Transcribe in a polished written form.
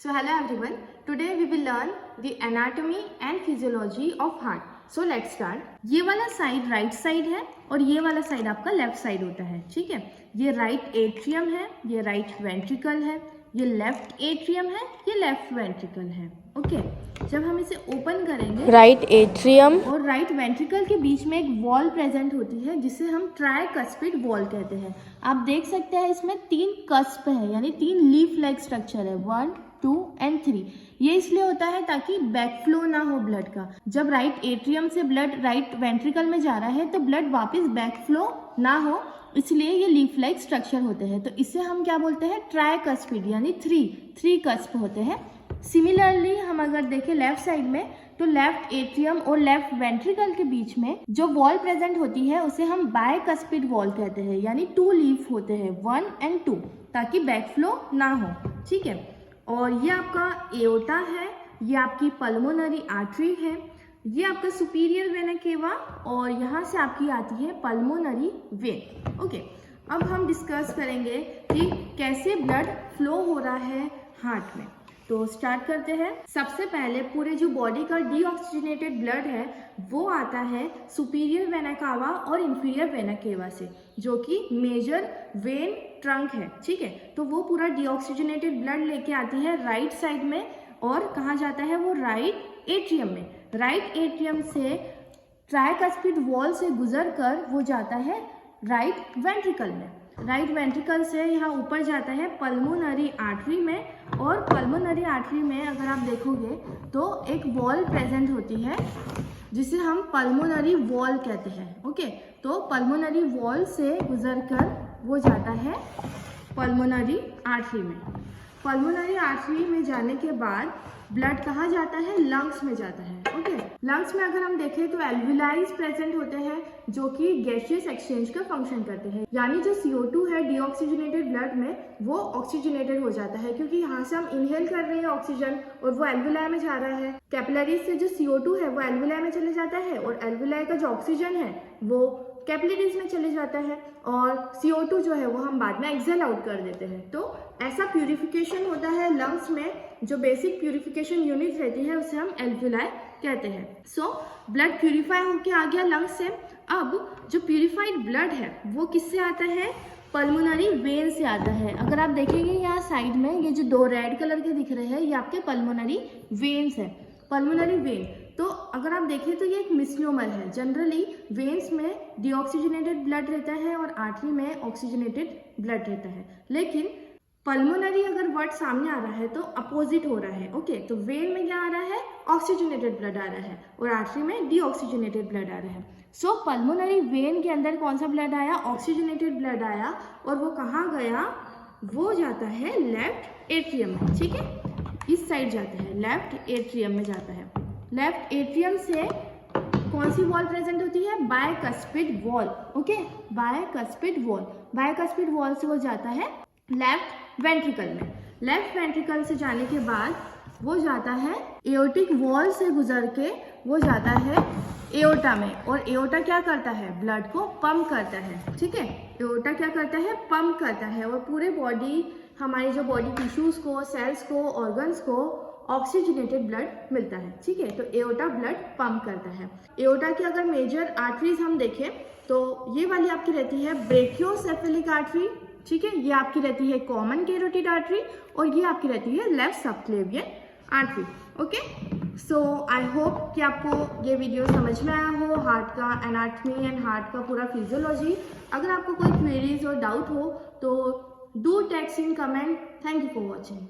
So hello everyone, today we will learn the anatomy and physiology of heart. So let's start. ये वाला side right side है और ये वाला side आपका लेफ्ट साइड होता है, ठीक है। ये राइट एट्रियम है, ये राइट वेंट्रिकल है, ये लेफ्ट एट्रियम है, ये लेफ्ट वेंट्रिकल है। ओके, जब हम इसे ओपन करेंगे राइट एट्रियम और राइट वेंट्रिकल के बीच में एक वॉल प्रेजेंट होती है जिसे हम ट्राइकस्पिड वॉल कहते हैं। आप देख सकते हैं इसमें 3 कस्प है, यानी 3 लीफ लाइक स्ट्रक्चर है, 1, 2 एंड 3। ये इसलिए होता है ताकि बैकफ्लो ना हो ब्लड का। जब राइट एट्रियम से ब्लड राइट वेंट्रिकल में जा रहा है तो ब्लड वापस बैकफ्लो ना हो, इसलिए ये लीफ लाइक स्ट्रक्चर होते हैं। तो इसे हम क्या बोलते हैं, ट्राइकस्पिड, यानी 3 कस्प होते हैं। सिमिलरली हम अगर देखें लेफ्ट साइड में तो लेफ्ट एट्रियम और लेफ्ट वेंट्रिकल के बीच में जो वॉल प्रेजेंट होती है उसे हम बायकस्पिड वॉल कहते हैं, यानी 2 लीफ होते हैं, 1 एंड 2, ताकि बैकफ्लो ना हो, ठीक है। और ये आपका एओर्टा है, ये आपकी पल्मोनरी आर्टरी है, ये आपका सुपीरियर वेना केवा और यहाँ से आपकी आती है पल्मोनरी वेन। ओके, अब हम डिस्कस करेंगे कि कैसे ब्लड फ्लो हो रहा है हार्ट में। तो स्टार्ट करते हैं। सबसे पहले पूरे जो बॉडी का डीऑक्सीजनेटेड ब्लड है वो आता है सुपीरियर वेना कावा और इंफीरियर वेना केवा से, जो कि मेजर वेन ट्रंक है, ठीक है। तो वो पूरा डीऑक्सीजनेटेड ब्लड लेके आती है राइट साइड में और कहाँ जाता है वो राइट एट्रियम में। राइट एट्रियम से ट्राइकस्पिड वॉल से गुजर कर वो जाता है राइट वेंट्रिकल में। राइट वेंट्रिकल से यहाँ ऊपर जाता है पल्मोनरी आर्टरी में, और पल्मोनरी आर्टरी में अगर आप देखोगे तो एक वॉल प्रेजेंट होती है जिसे हम पल्मोनरी वॉल कहते हैं। ओके, तो पल्मोनरी वॉल से गुजरकर वो जाता है पल्मोनरी आर्टरी में। पल्मोनरी आर्टरी में जाने के बाद ब्लड कहाँ जाता है, लंग्स में जाता है। ओके, लंग्स में अगर हम देखें तो एल्विलाइज प्रेजेंट होते हैं जो कि गैसियस एक्सचेंज का फंक्शन करते हैं, यानी जो CO2 है डीऑक्सीजनेटेड ब्लड में वो ऑक्सीजनेटेड हो जाता है, क्योंकि यहाँ से हम इनहेल कर रहे हैं ऑक्सीजन और वो एल्विलाई में जा रहा है। कैपिलरीज से जो CO2 है वो एल्विलाई में चले जाता है और एल्विलाई का जो ऑक्सीजन है वो कैपिलरीज में चले जाता है, और CO2 जो है वो हम बाद में एक्सेल आउट कर देते हैं। तो ऐसा प्यूरिफिकेशन होता है लंग्स में। जो बेसिक प्यूरिफिकेशन यूनिट रहती है उसे हम एल्विलाई कहते हैं। सो ब्लड प्यूरिफाई होके आ गया लंग्स से। अब जो प्यूरिफाइड ब्लड है वो किससे आता है, पल्मोनरी वेन से आता है। अगर आप देखेंगे यहाँ साइड में ये जो 2 रेड कलर के दिख रहे हैं ये आपके पल्मोनरी वेन्स है। पल्मोनरी वेन, तो अगर आप देखें तो ये एक मिसनोमर है। जनरली वेन्स में डीऑक्सीजनेटेड ब्लड रहता है और आर्टरी में ऑक्सीजनेटेड ब्लड रहता है, लेकिन पल्मोनरी अगर वर्ड सामने आ रहा है तो अपोजिट हो रहा है। ओके, तो वेन में क्या आ रहा है, ऑक्सीजनेटेड ब्लड आ रहा है और आर्टरी में डीऑक्सीजनेटेड ब्लड आ रहा है। सो पल्मोनरी वेन के अंदर कौन सा ब्लड आया, ऑक्सीजनेटेड ब्लड आया, और वो कहाँ गया, वो जाता है लेफ्ट एट्रियम में, ठीक है। इस साइड जाता है, लेफ्ट एट्रियम में जाता है। लेफ्ट एट्रियम से कौन सी वॉल प्रेजेंट होती है, bicuspid wall. Okay, bicuspid wall, bicuspid wall से वो जाता है लेफ्ट वेंट्रिकल में। लेफ्ट वेंट्रिकल से जाने के बाद वो जाता है एओर्टिक वॉल से गुजर के वो जाता है एओर्टा में, और एओर्टा क्या करता है, ब्लड को पंप करता है, ठीक है। एओर्टा क्या करता है, पंप करता है, और पूरे बॉडी, हमारी जो बॉडी टिश्यूज को, सेल्स को, ऑर्गन्स को ऑक्सीजनेटेड ब्लड मिलता है, ठीक है। तो एओर्टा ब्लड पंप करता है। एओर्टा की अगर मेजर आर्टरीज हम देखें तो ये वाली आपकी रहती है ब्रेकियोसेफेलिक आर्टरी, ठीक है। ये आपकी रहती है कॉमन कैरोटिड आर्टरी, और ये आपकी रहती है left subclavian artery. Okay, so I hope कि आपको ये वीडियो समझ में आया हो, हार्ट का एनाटॉमी एंड हार्ट का पूरा फिजियोलॉजी। अगर आपको कोई क्वेरीज और डाउट हो तो do text in comment. Thank you for watching.